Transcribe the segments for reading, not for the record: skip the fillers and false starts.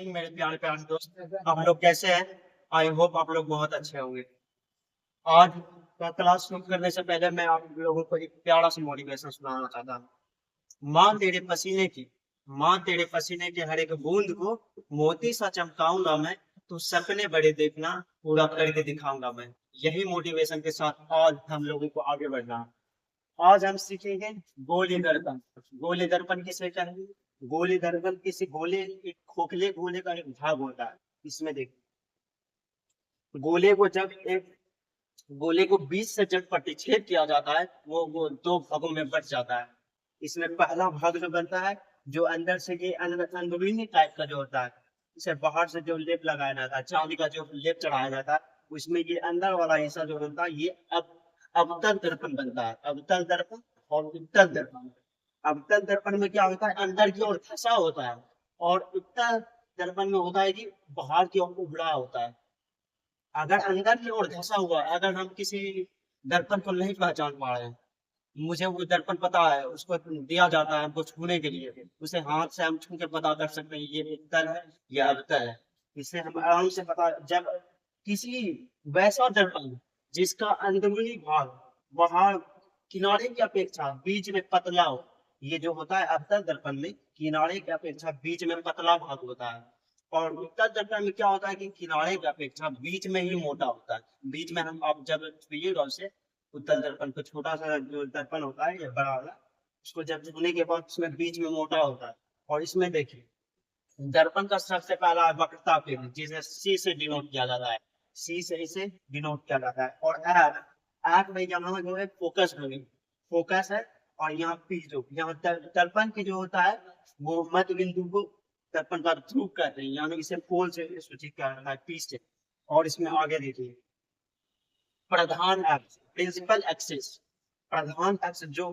Morning मेरे प्यारे प्यारे दोस्त। आप लोग कैसे हैं? आई होप आप लोग बहुत अच्छे होंगे। आज का क्लास शुरू करने से पहले मैं आप लोगों को एक प्यारा सा मोटिवेशन सुनाना चाहता हूँ। माँ तेरे पसीने के हर एक बूंद को मोती सा चमकाऊंगा मैं, तो सपने बड़े देखना, पूरा करके दिखाऊंगा मैं। यही मोटिवेशन के साथ आज हम लोगों को आगे बढ़ना है। आज हम सीखेंगे गोली दर्पण। गोली दर्पण किसे कहेंगे? गोली दर्पण किसी गोले, एक खोखले गोले का एक भाग होता है। इसमें देखिए, गोले को जब एक गोले को बीच से जब प्रतिच्छेद किया जाता है, वो दो भागों में बट जाता है। इसमें पहला भाग जो बनता है, जो अंदर से ये अंदरूनी टाइप का जो होता है, इसे बाहर से जो लेप लगाया जाता है, चांदी का जो लेप चढ़ाया जाता है, उसमें ये अंदर वाला हिस्सा जो होता है, ये अब अवतल दर्पण बनता है। अवतल दर्पण और उत्तल दर्पण। अवतल दर्पण में क्या होता है, अंदर की ओर धंसा होता है, और उत्तल दर्पण में होता है कि बाहर की ओर उभड़ा होता है। अगर अंदर की ओर धंसा हुआ, अगर हम किसी दर्पण को नहीं पहचान पा रहे हैं, मुझे वो दर्पण पता है, उसको दिया जाता है हमको छूने के लिए, उसे हाथ से हम छू के पता कर सकते हैं ये उत्तल है या अवतल है। इससे हम आराम से पता, जब किसी वैसा दर्पण जिसका अंदरूनी भाग बाहर किनारे की अपेक्षा बीच में पतला हो, ये जो होता है अवतल दर्पण में किनारे की अपेक्षा बीच में पतला भाग होता है। और उत्तल दर्पण में क्या होता है कि किनारे की अपेक्षा बीच में ही मोटा होता है। बीच में हम आप जब छुइएगा उसे, उत्तल दर्पण को, छोटा सा जो दर्पण होता है ये बड़ा वाला, उसको जब छूने के बाद उसमें बीच में मोटा होता है। और इसमें देखिए, दर्पण का सबसे पहला है वक्रता चिन्ह, जिसे सी से डिनोट किया जाता है। सी से इसे डिनोट किया जाता है। और एफ, एफ में यहाँ जो है फोकस होगी, फोकस है। और यहाँ पी, जो यहाँ दर्पण की जो होता है, वो मध्य बिंदु को दर्पण का ध्रुव कहते हैं, यानी इसे पोल से सूचित किया जाता है, पी से। और इसमें आगे देखिए, प्रधान अक्ष, प्रिंसिपल एक्सिस। प्रधान अक्ष जो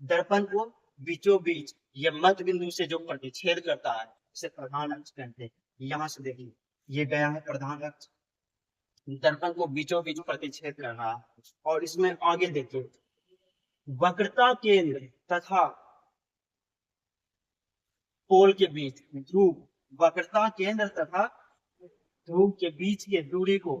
दर्पण को बीचों बीच या मध्य बिंदु से जो प्रतिच्छेद करता है, इसे प्रधान अक्ष कहते हैं। यहाँ से देखिए, ये गया है प्रधान अक्ष, दर्पण को बीचों बीच प्रतिच्छेद कर रहा है। और इसमें आगे देखिए, वक्रता केंद्र तथा पोल के बीच ध्रुव, वक्रता केंद्र तथा ध्रुव के बीच की दूरी को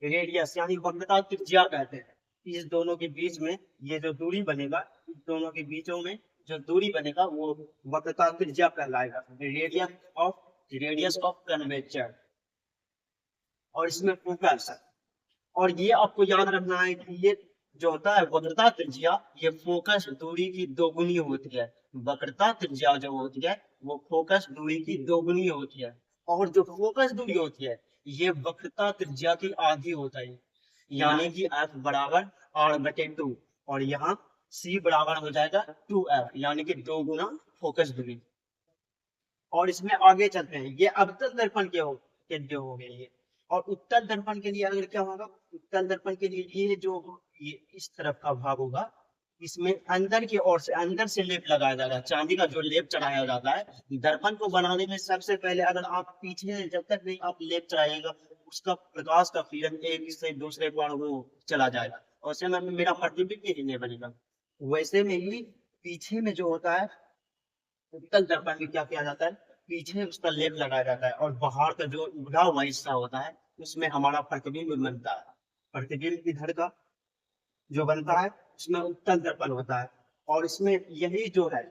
रेडियस यानी वक्रता त्रिज्या कहते हैं। इस दोनों के बीच में ये जो दूरी बनेगा, इस दोनों के बीचों में जो दूरी बनेगा, वो वक्रता त्रिज्या कहलाएगा, रेडियस ऑफ कर्वेचर। और इसमें फोकस, और ये आपको याद रखना है कि ये जो होता है वक्रता त्रिज्या, ये फोकस दूरी की दोगुनी होती है। वक्रता त्रिज्या जो होती है, वो फोकस दूरी की दोगुनी होती है। और जो फोकस दूरी होती है, ये वक्रता त्रिज्या की आधी होता है, यानी कि एफ बराबर आर बटे टू। और यहाँ सी बराबर हो जाएगा 2f, यानी कि दो गुना फोकस दूरी। और इसमें आगे चलते हैं, ये अवतल दर्पण के लिए हो गए ये। और उत्तल दर्पण के लिए अगर क्या होगा, उत्तल दर्पण के लिए ये जो ये इस तरफ का भाग होगा, इसमें अंदर की ओर से, अंदर से लेप लगाया जाता है, चांदी का जो लेप चढ़ाया जाता है। दर्पण को बनाने में सबसे पहले अगर आप पीछे जब तक नहीं आप लेप चढ़ाइएगा, उसका प्रकाश का किरण एक से दूसरे पर वो चला जाएगा, और उससे मेरा प्रतिबिंब ही नहीं बनेगा। वैसे में ही पीछे में जो होता है, उत्तल दर्पण में क्या किया जाता है, पीछे उसका लेप लगाया जाता है, और बाहर का जो उभरा हुआ हिस्सा होता है, उसमें हमारा प्रतिबिंब बनता है। प्रतिबिंब इधर का जो बनता है, उसमें उत्तल दर्पण होता है। और इसमें यही जो है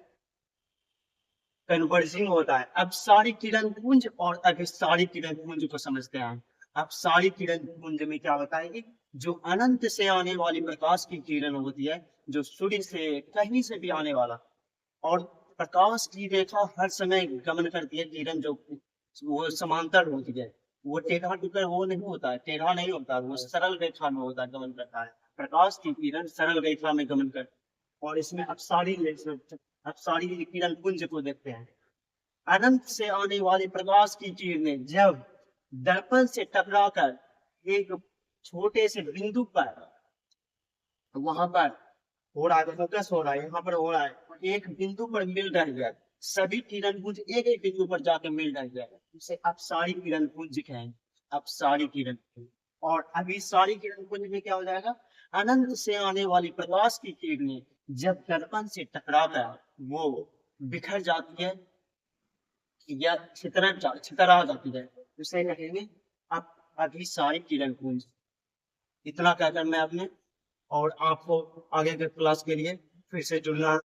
कन्वर्जिंग होता है। अब सारी किरण पुंज और अभिसारी किरण पुंज को समझते हैं। अब सारी किरण पुंज में क्या होता है कि जो अनंत से आने वाली प्रकाश की किरण होती है, जो सूर्य से कहीं से भी आने वाला, और प्रकाश की रेखा हर समय गमन करती है, किरण जो वो समांतर होती है, वो टेढ़ा टुकड़ा वो नहीं होता है, टेढ़ा नहीं होता, वो सरल रेखा में होता है, गमन करता है। प्रकाश की किरण सरल रेखा में गमन कर। और इसमें अब सारी किरण पुंज को देखते हैं। अनंत से आने वाले प्रकाश की किरणें जब दर्पण से टकराकर एक छोटे से बिंदु पर, वहां पर हो रहा है, फोकस हो रहा है, यहाँ पर हो रहा है, एक बिंदु पर मिल रही है, सभी किरण पुंज एक एक बिंदु पर जाकर मिल रही है, इसे अब सारी किरण पुंज कहें। अब सारी किरण पुंज, और अभी सारी किरण पुंज में क्या हो जाएगा, अनंत से आने वाली प्रकाश की किरणें जब दर्पण से टकराकर वो बिखर जाती है, या छितरा आ जाती है, उसे कहेंगे आप अभी सारी किरण पूंज। इतना कहकर मैं अपने और आपको आगे के क्लास के लिए फिर से जुड़ना